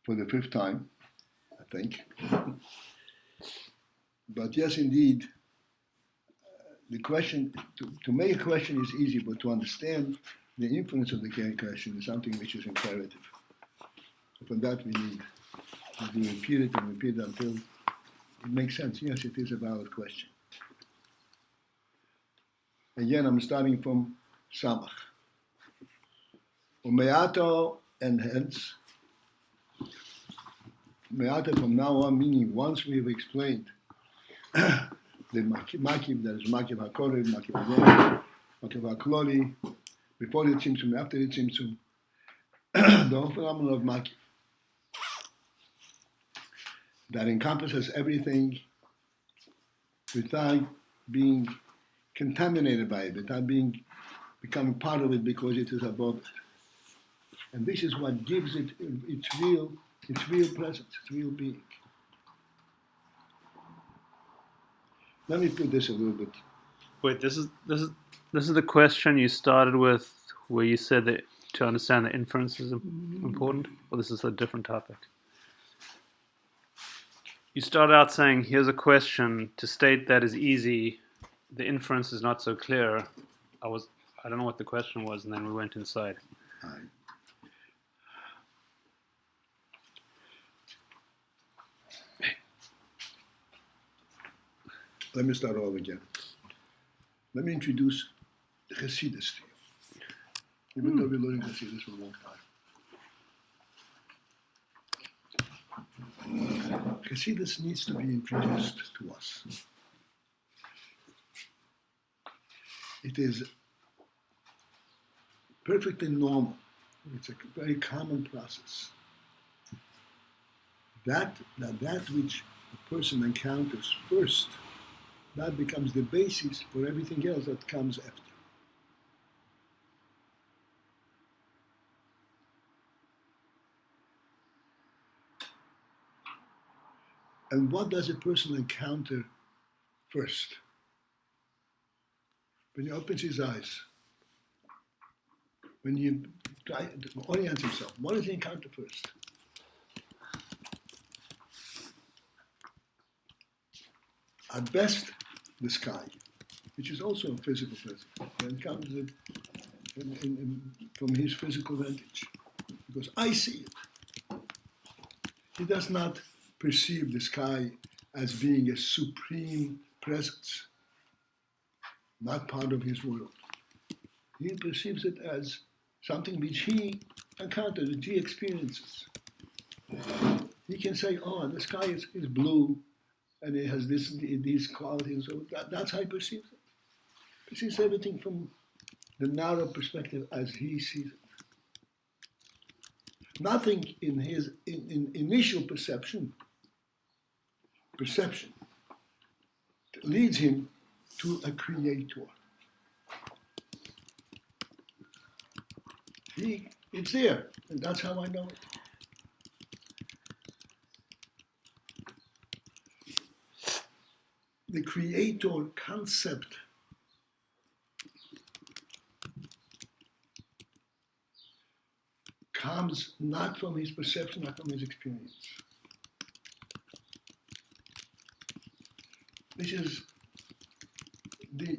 for the fifth time, I think. But yes, indeed, the question, to make a question is easy, but to understand the influence of the question is something which is imperative. For that we need to repeat it and repeat it until it makes sense. Yes, it is a valid question. Again, I'm starting from Samach. Umeato, and hence, Meata from now on, meaning once we have explained the Makib, that is Makib HaKorev, Makib HaGorev, Makib HaKlori, before the Tzimtzum, after the Tzimtzum, the whole phenomenon of Makib, that encompasses everything without being contaminated by it, without becoming part of it because it is above it. And this is what gives it its real presence, its real being. Let me put this a little bit. Wait, this is the question you started with, where you said that to understand the inference is important, or this is a different topic? You started out saying, here's a question, to state that is easy, the inference is not so clear. I don't know what the question was, and then we went inside. Let me start all again. Let me introduce the Chassidus to you, even though we're learning Chassidus for a long time. Chassidus needs to be introduced to us. It is perfectly normal. It's a very common process. That which a person encounters first, that becomes the basis for everything else that comes after. And what does a person encounter first? When he opens his eyes, when he tries to orient himself, what does he encounter first? At best, the sky, which is also a physical presence. He encounters it from his physical vantage, because I see it. He does not perceive the sky as being a supreme presence, not part of his world. He perceives it as something which he encounters, which he experiences. He can say, oh, the sky is blue, and it has these qualities. So that's how he perceives it. He perceives everything from the narrow perspective as he sees it. Nothing in his initial perception leads him to a creator. It's there, and that's how I know it. The creator concept comes not from his perception, not from his experience. This is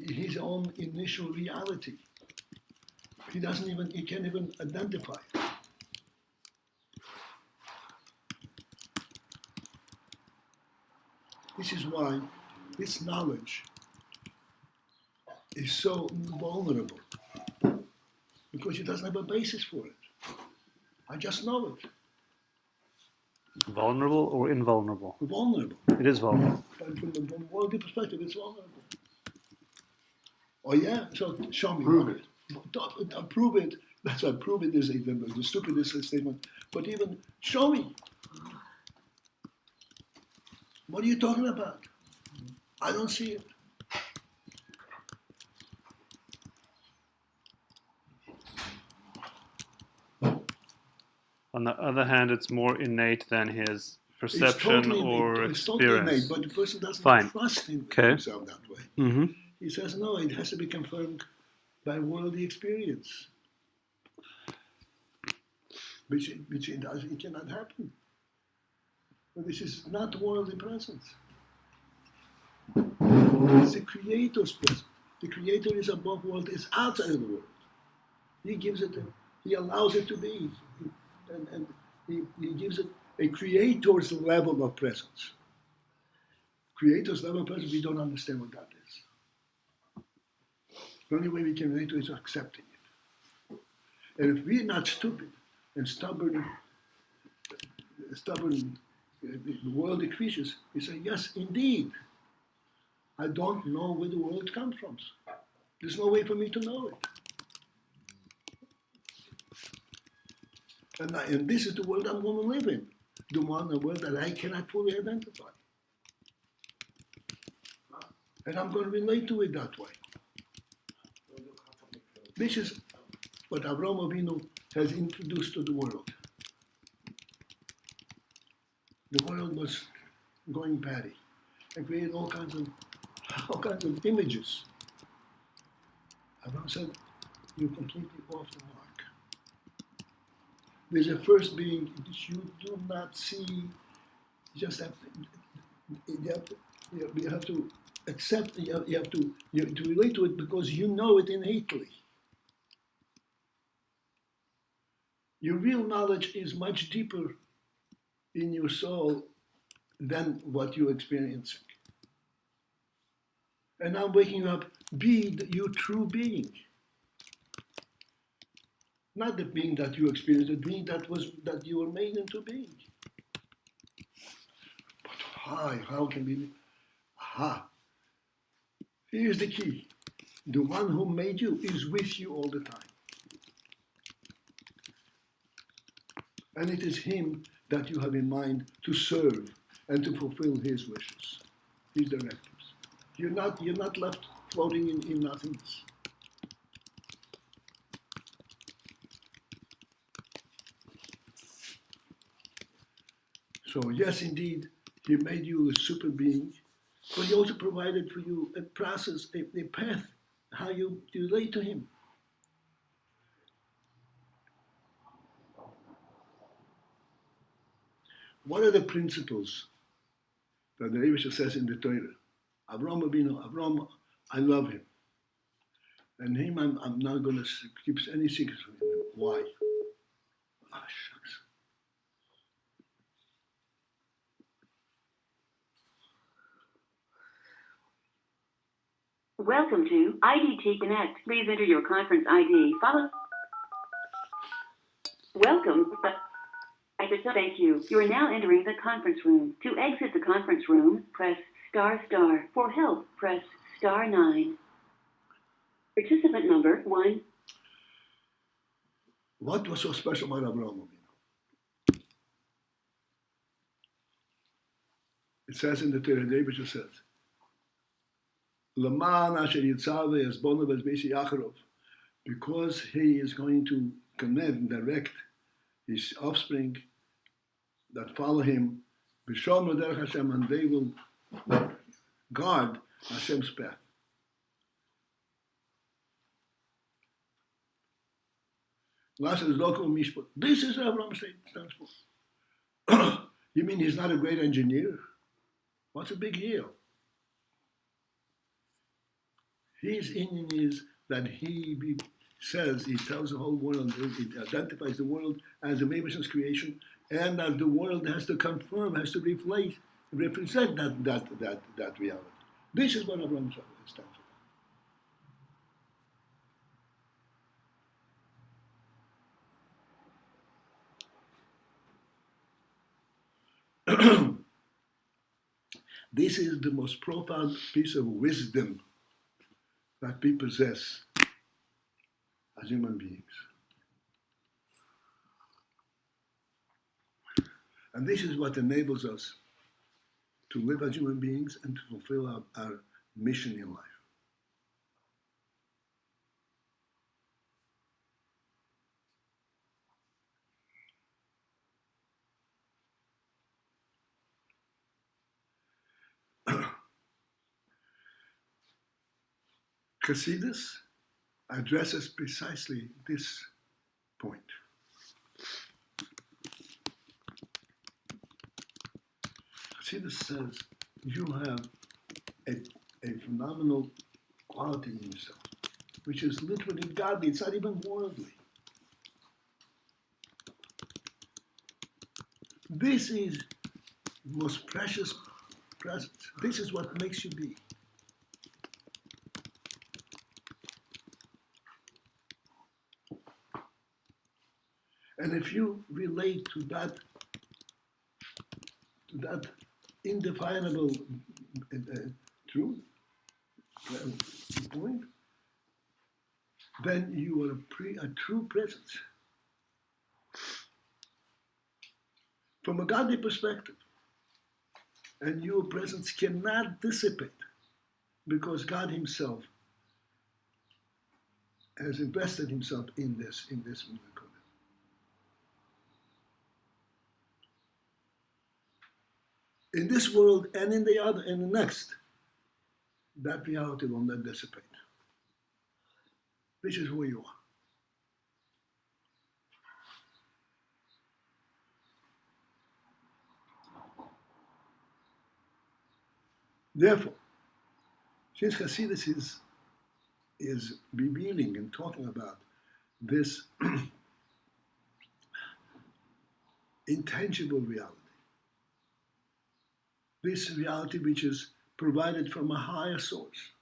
his own initial reality. He can't even identify it. This is why this knowledge is so vulnerable, because he doesn't have a basis for it. I just know it. Vulnerable or invulnerable? Vulnerable. It is vulnerable. And from a worldly perspective, it's vulnerable. Oh yeah? So show me. Prove it. Prove it. That's why prove it is the stupidest statement. But even show me. What are you talking about? I don't see it. On the other hand, it's more innate than his perception or experience. It's totally innate, but the person doesn't trust himself that way. Mm-hmm. He says, no, it has to be confirmed by worldly experience, which it cannot happen. But this is not worldly presence. It's the Creator's presence. The Creator is above world, is outside of the world. He gives it, He allows it to be, and he gives it a Creator's level of presence. Creator's level of presence, we don't understand what that is. The only way we can relate to it is accepting it. And if we're not stupid and stubborn worldly creatures, we say, yes, indeed, I don't know where the world comes from. There's no way for me to know it. And this is the world I'm going to live in, the world that I cannot fully identify. And I'm going to relate to it that way. This is what Avraham Avinu has introduced to the world. The world was going batty and created all kinds of images. Avraham said, you're completely off the mark. There's a first being which you do not see. You just have to accept. You have to relate to it because you know it innately. Your real knowledge is much deeper in your soul than what you're experiencing. And I'm waking you up. Be your true being. Not the being that you experienced, the being that you were made into being. But how can we? Here's the key. The one who made you is with you all the time. And it is him that you have in mind to serve and to fulfill his wishes, his directives. You're not left floating in nothingness. So yes, indeed, he made you a super being, but he also provided for you a process, a path, how you relate to him. What are the principles that the Rebbe says in the Torah? Avraham Avinu, Avraham, I love him. And him, I'm not going to keep any secrets from him. Why? Shucks. Welcome to IDT Connect. Please enter your conference ID. Welcome. Thank you. You are now entering the conference room. To exit the conference room, press ***. For help, press *9. Participant number 1. What was so special about Avraham Avinu? It says in the Torah, David says, Laman asher yitzave esbonav es beisi Yaakov, because he is going to command and direct his offspring that follow him, b'shom derech Hashem, and they will guard Hashem's path. This is what Avraham stands for. You mean he's not a great engineer? What's a big deal? His Indian is that he tells the whole world, he identifies the world as a Mabish's creation, and that the world has to confirm, has to represent that reality. This is what Avraham stands for. This is the most profound piece of wisdom that we possess as human beings. And this is what enables us to live as human beings and to fulfill our mission in life. Chassidus addresses precisely this point. Chassidus says you have a phenomenal quality in yourself, which is literally godly. It's not even worldly. This is the most precious presence. This is what makes you be. And if you relate to that indefinable truth, point, then you are a true presence. From a godly perspective, and your presence cannot dissipate because God Himself has invested Himself in this miracle. In this world and in the next, that reality will not dissipate. This is who you are. Therefore, since Hasidus is revealing and talking about this intangible reality, this reality which is provided from a higher source.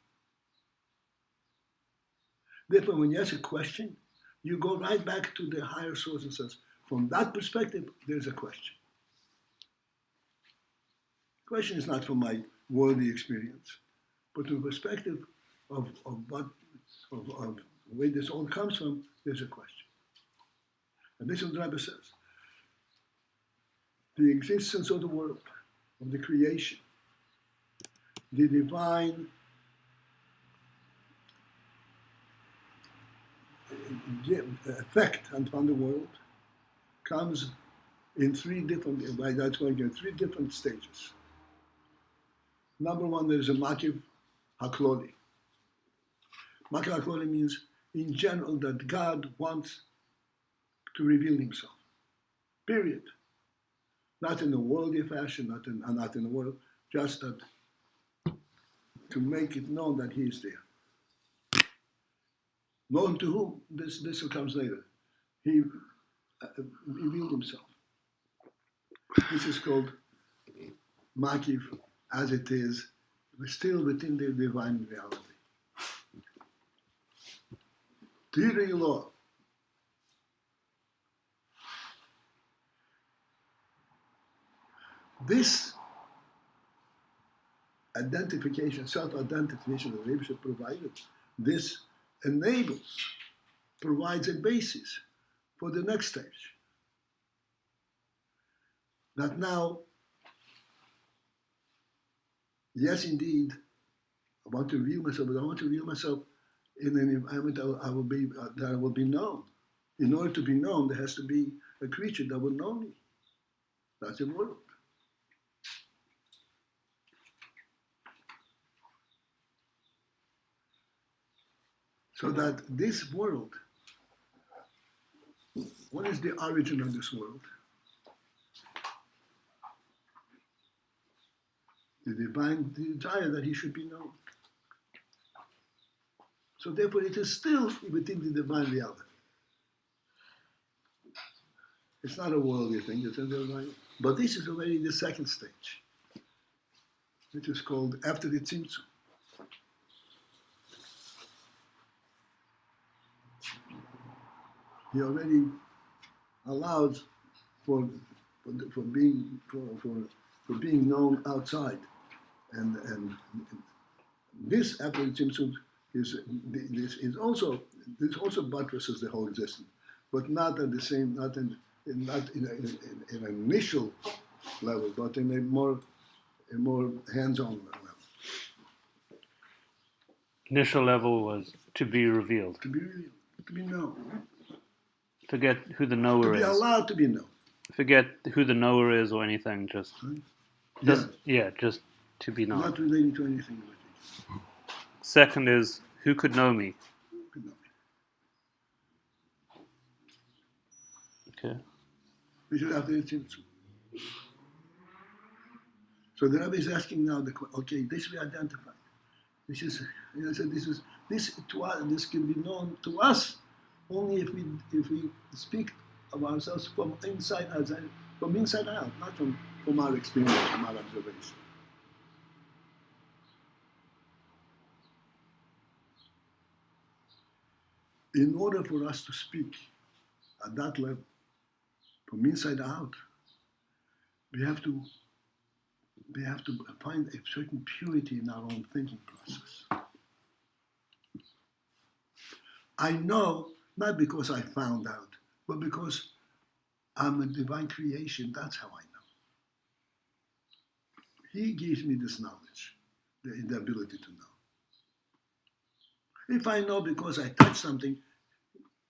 Therefore, when you ask a question, you go right back to the higher source and says, from that perspective, there's a question. The question is not from my worldly experience, but from the perspective of where this all comes from, there's a question. And this is what the Rebbe says. The existence of the world, of the creation, the divine effect upon the world comes in three different stages. Number one, there is a makiv hakloli. Makiv hakloli means, in general, that God wants to reveal Himself. Period. Not in a worldly fashion, not in the world, just that to make it known that He is there. Known to whom? This comes later. He revealed Himself. This is called makiv, as it is, still within the divine reality. Tiri law. This identification, self-identification that Rebbe provided, this provides a basis for the next stage. That now, yes, indeed, I want to reveal myself, but I want to reveal myself in an environment that I will be known. In order to be known, there has to be a creature that will know me. That's the world. So that this world, what is the origin of this world? The divine desire that He should be known. So therefore it is still within the divine reality. It's not a worldly thing, it's a divine. But this is already the second stage, which is called after the tzimtzum. He already allows for being known outside, and this after the tzimtzum this also buttresses the whole existence, but not at the same, not in an initial level, but in a more hands-on level. Initial level was to be revealed. To be revealed, to be known. Forget who the knower is. To be allowed to be known. Forget who the knower is or anything. Just to be known. Not relating to anything. Second is, who could know me? Who could know me? Okay. This is after the tzimtzum. So the Rebbe is asking now okay, this we identified. This is, I said, this can be known to us only if we speak of ourselves from inside outside, from inside out, not from our experience, from our observation. In order for us to speak at that level, from inside out, we have to find a certain purity in our own thinking process. I know, not because I found out, but because I'm a divine creation, that's how I know. He gives me this knowledge, the ability to know. If I know because I touch something,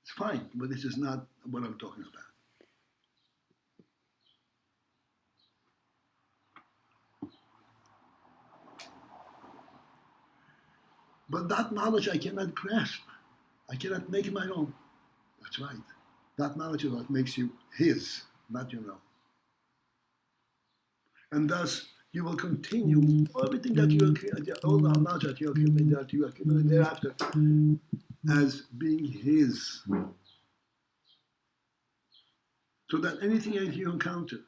it's fine, but this is not what I'm talking about. But that knowledge I cannot grasp. I cannot make it my own. That's right. That knowledge is what makes you his, not your own. And thus, you will continue everything that you all the knowledge that you accumulate thereafter as being his. So that anything that you encounter,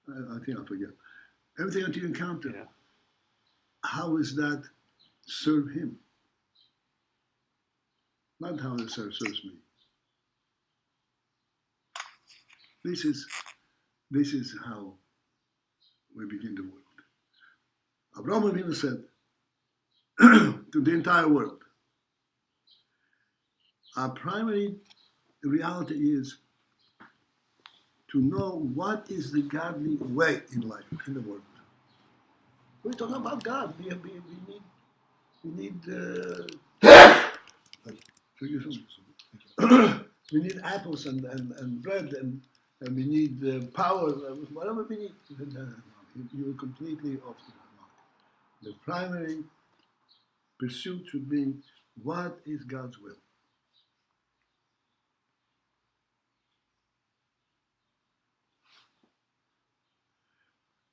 I think I forget, everything that you encounter, how is that serve him? Not how it serves me. This is how we begin the world. Avraham Avinu said to the entire world, our primary reality is to know what is the godly way in life, in the world. We're talking about God. We need we need apples and bread and we need power, whatever we need. No. You're completely off the mark. The primary pursuit should be what is God's will.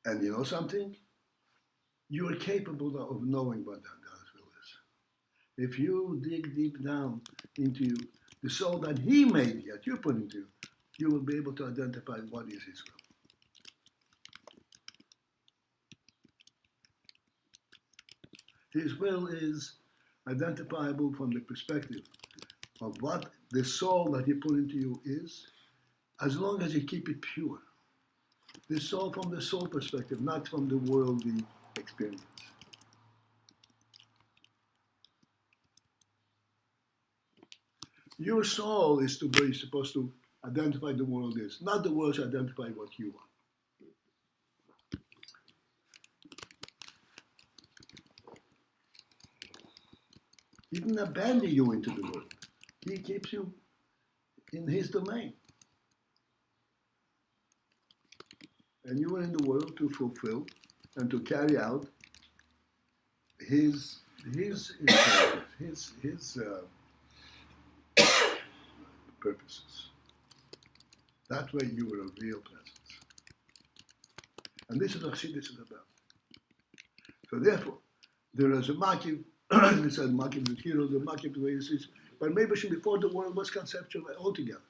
And you know something? You are capable of knowing what God's will is. If you dig deep down into the soul that He made, that you put into, you will be able to identify what is His will. His will is identifiable from the perspective of what the soul that He put into you is, as long as you keep it pure. The soul from the soul perspective, not from the worldly experience. Your soul is supposed to identify the world is, not the world to identify what you are. He didn't abandon you into the world. He keeps you in His domain. And you are in the world to fulfill and to carry out His purposes. That way you are a real presence. And this is what Chassidus is about. So therefore, there is a Makiv, he said Makiv the hero, the Makiv the way he says, but maybe before the world was conceptual altogether.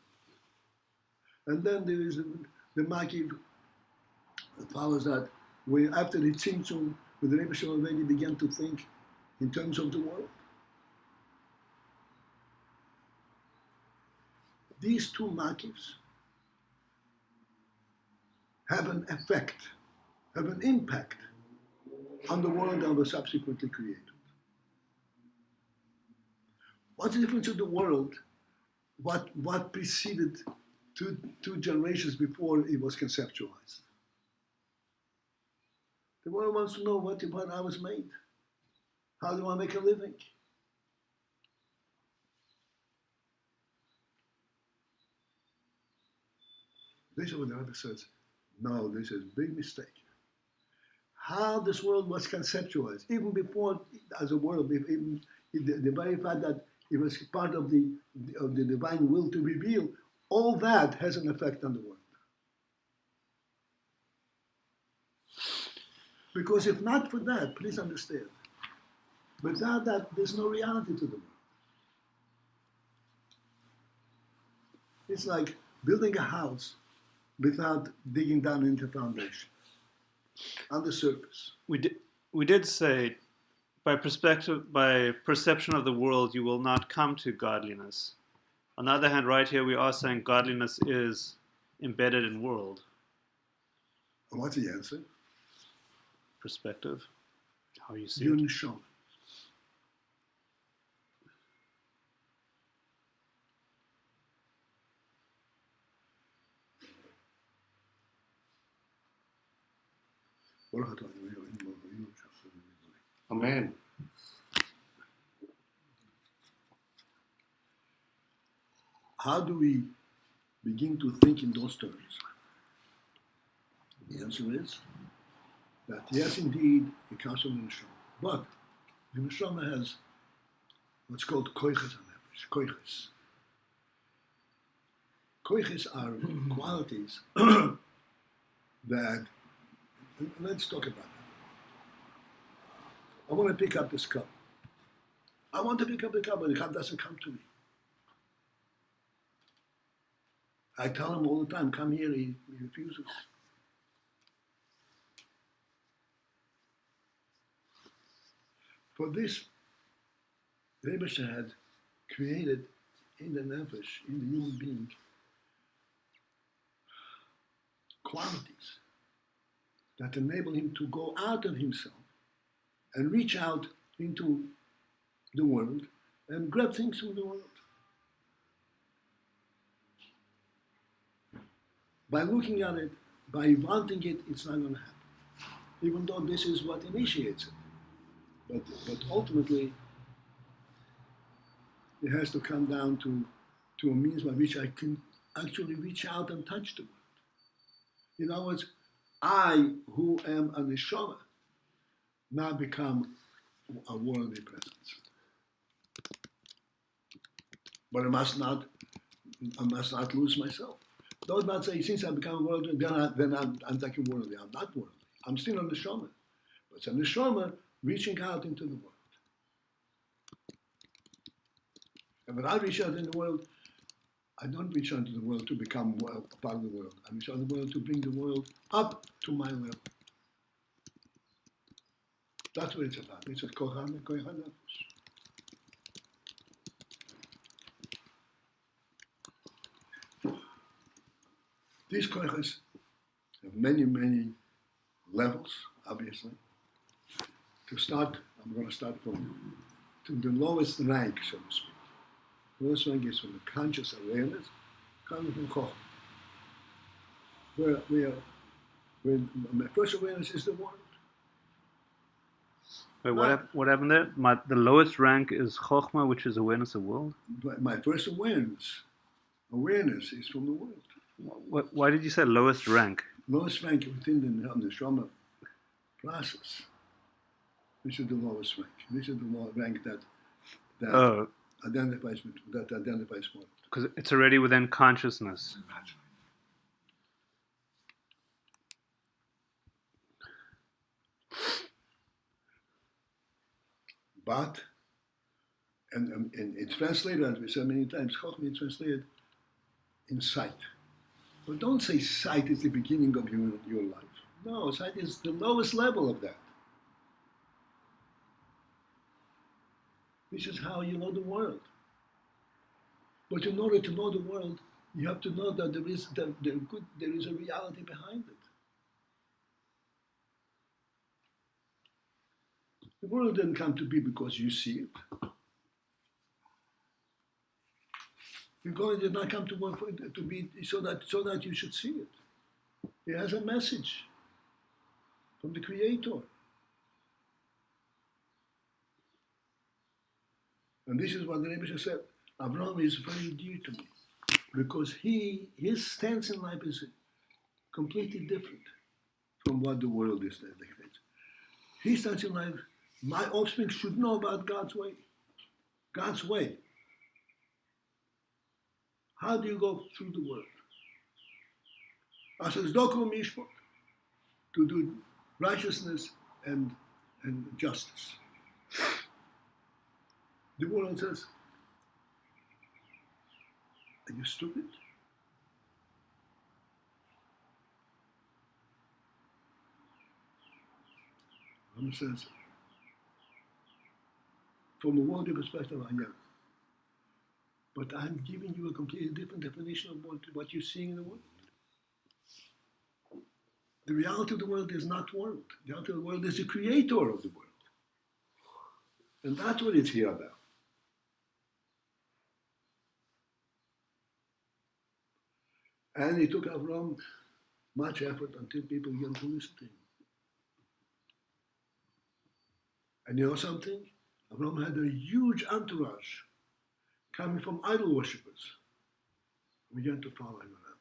And then there is the Makiv that follows that, where after the Tzimtzum, with the Rebbe Shalom already began to think in terms of the world. These two Makivs have an effect, have an impact on the world that was subsequently created. What's the difference of the world? What preceded two generations before it was conceptualized? The world wants to know what I was made. How do I make a living? This is what the Rebbe says. No, this is a big mistake. How this world was conceptualized, even before as a world, even the very fact that it was part of the divine will to reveal, all that has an effect on the world. Because if not for that, please understand, without that, there's no reality to the world. It's like building a house without digging down into the foundation, on the surface. We did say, by perception of the world, you will not come to godliness. On the other hand, right here, we are saying godliness is embedded in world. And what's the answer? Perspective, how you see Your it. neshama. Amen. How do we begin to think in those terms? The answer is that yes, indeed, it comes from the neshama. But the neshama has what's called koiches hanefesh. Koiches. Koiches are qualities that, and let's talk about that. I want to pick up this cup. I want to pick up the cup, but the cup doesn't come to me. I tell him all the time, come here, he refuses. For this, Rebbe had created in the nefesh, in the human being, qualities that enable him to go out of himself and reach out into the world and grab things from the world. By looking at it, by wanting it, it's not going to happen. Even though this is what initiates it. But ultimately, it has to come down to a means by which I can actually reach out and touch the world. In other words, I, who am a neshama, now become a worldly presence. But I must not lose myself. Don't not say, since I become worldly, then I'm taking worldly. I'm not worldly. I'm still a neshama. But it's a neshama reaching out into the world. And when I reach out in the world, I don't reach out into the world to become a part of the world. I reach out in the world to bring the world up to my level. That's what it's about. It's a kohan and kohan nefesh. These kochas have many, many levels, obviously. To start, I'm going to start from the lowest rank, so to speak. The lowest rank is from the conscious awareness, coming from Chochmah. Where my first awareness is the world. Wait, what happened there? The lowest rank is Chochmah, which is awareness of world? But my first awareness is from the world. Why did you say lowest rank? Lowest rank within the Shama process. This is the lowest rank. This is the rank that identifies world. Because it's already within consciousness. But, and it's translated, as we said many times, Chochmah is translated in sight. But don't say sight is the beginning of your life. No, sight is the lowest level of that. This is how you know the world. But in order to know the world, you have to know that there is a reality behind it. The world didn't come to be because you see it. The world did not come to work to be so that you should see it. It has a message from the Creator. And this is what the Rebbe said. Avraham is very dear to me because his stance in life is completely different from what the world is that dictates. His stance in life, my offspring should know about God's way. God's way. How do you go through the world? To do righteousness and justice. The world says, are you stupid? Avraham says, from a worldly perspective, I am. But I'm giving you a completely different definition of what you're seeing in the world. The reality of the world is not world. The reality of the world is the creator of the world. And that's what it's here about. And it took Avraham much effort until people began to listen to him. And you know something? Avraham had a huge entourage coming from idol worshippers who began to follow him around.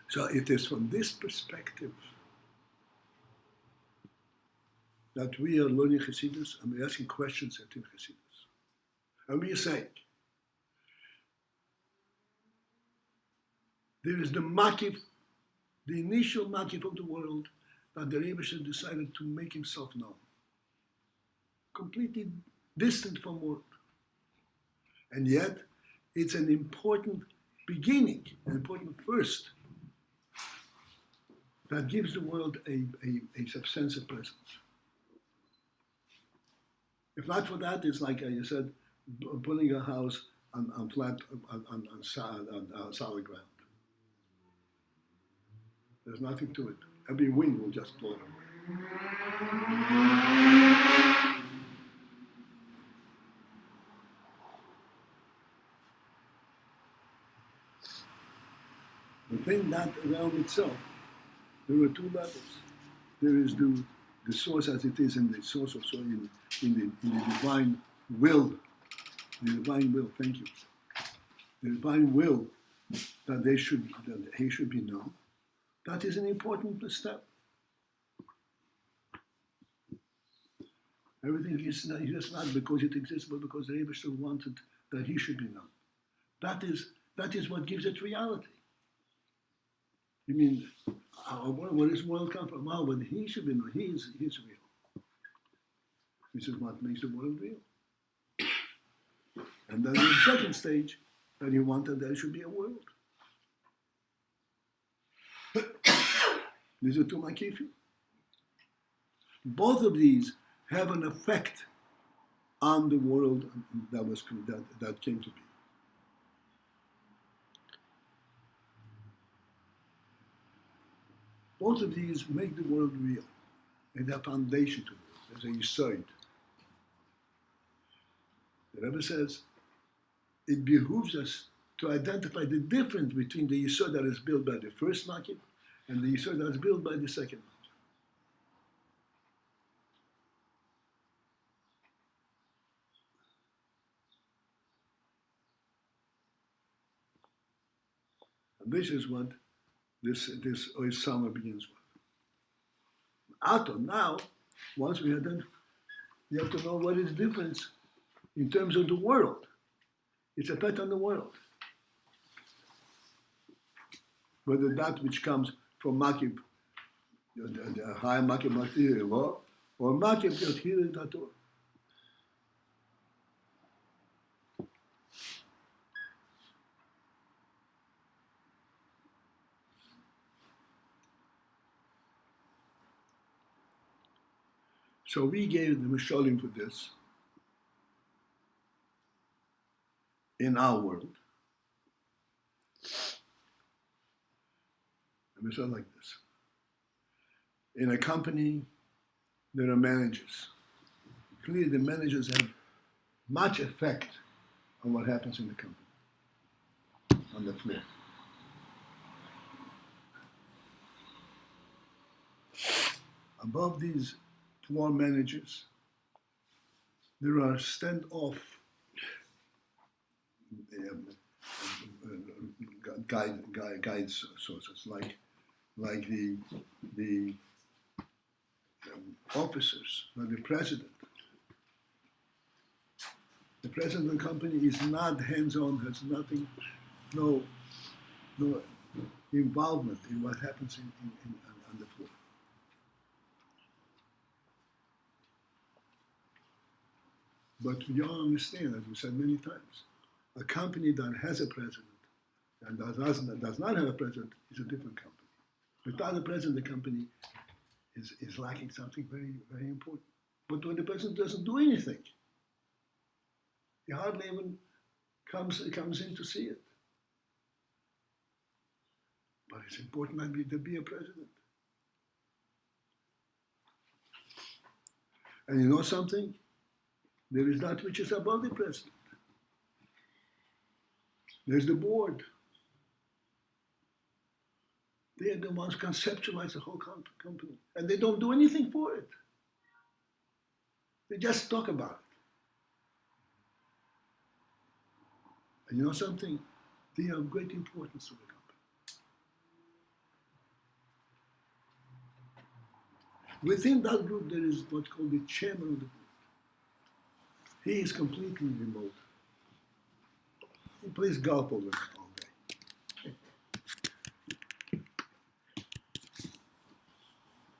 So it is from this perspective that we are learning Hasidus and we're asking questions in Hasidus. And we are saying, there is the makif, the initial makif of the world that the Rebbe decided to make himself known. Completely distant from world. And yet, it's an important beginning, an important first, that gives the world a substantial presence. If not for that, it's like you said, building a house on flat, on solid ground. There's nothing to it. Every wind will just blow it away. Within that realm itself, there are two levels. There is the source as it is, and the source also in the divine will. The divine will, thank you. The divine will that he should be known. That is an important step. Everything is just not because it exists, but because the Rebbe still wanted that he should be known. That is what gives it reality. You mean, where does the world come from? Well, when he should be known, he's real. This is what makes the world real. And then in the second stage, that he wanted there should be a world. These are two makifim. Both of these have an effect on the world that came to be. Both of these make the world real, and their foundation to the world. There's a yesod. The Rebbe says, it behooves us to identify the difference between the yesod that is built by the first makif and the yesod that is built by the second makif. And this is what this summer begins with. Now, once we identify, you have to know what is the difference in terms of the world. It's a effect on the world. Whether that which comes from makif, the higher makif material, or makif that here in that door. So we gave the mishalim for this in our world. And we said like this. In a company, there are managers. Clearly, the managers have much effect on what happens in the company, on the floor. Above these floor managers, there are standoff guide sources, like the officers, like the president. The president of the company is not hands-on, has nothing, no involvement in what happens on the floor. But you all understand, as we said many times, a company that has a president and does not have a president is a different company. Without a president, the company is lacking something very, very important. But when the president doesn't do anything, he hardly even comes in to see it. But it's important to be a president. And you know something? There is that which is above the president. There's the board. They are the ones who conceptualize the whole company. And they don't do anything for it. They just talk about it. And you know something? They are of great importance to the company. Within that group, there is what's called the chairman of the board. He is completely remote. He plays golf over there all day.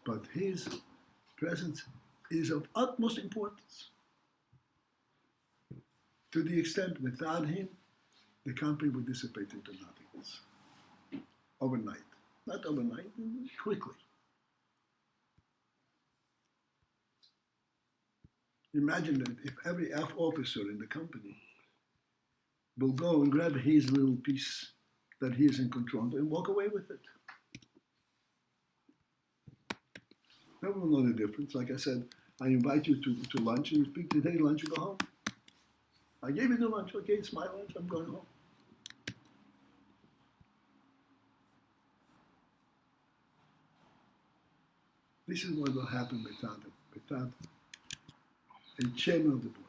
But his presence is of utmost importance, to the extent without him, the company would dissipate into nothingness overnight. Not overnight, quickly. Imagine that if every officer in the company will go and grab his little piece that he is in control of and walk away with it. No one will know the difference. Like I said, I invite you to lunch, and you speak today, lunch, you go home. I gave you the lunch, okay, it's my lunch, I'm going home. This is what will happen without a chairman of the board.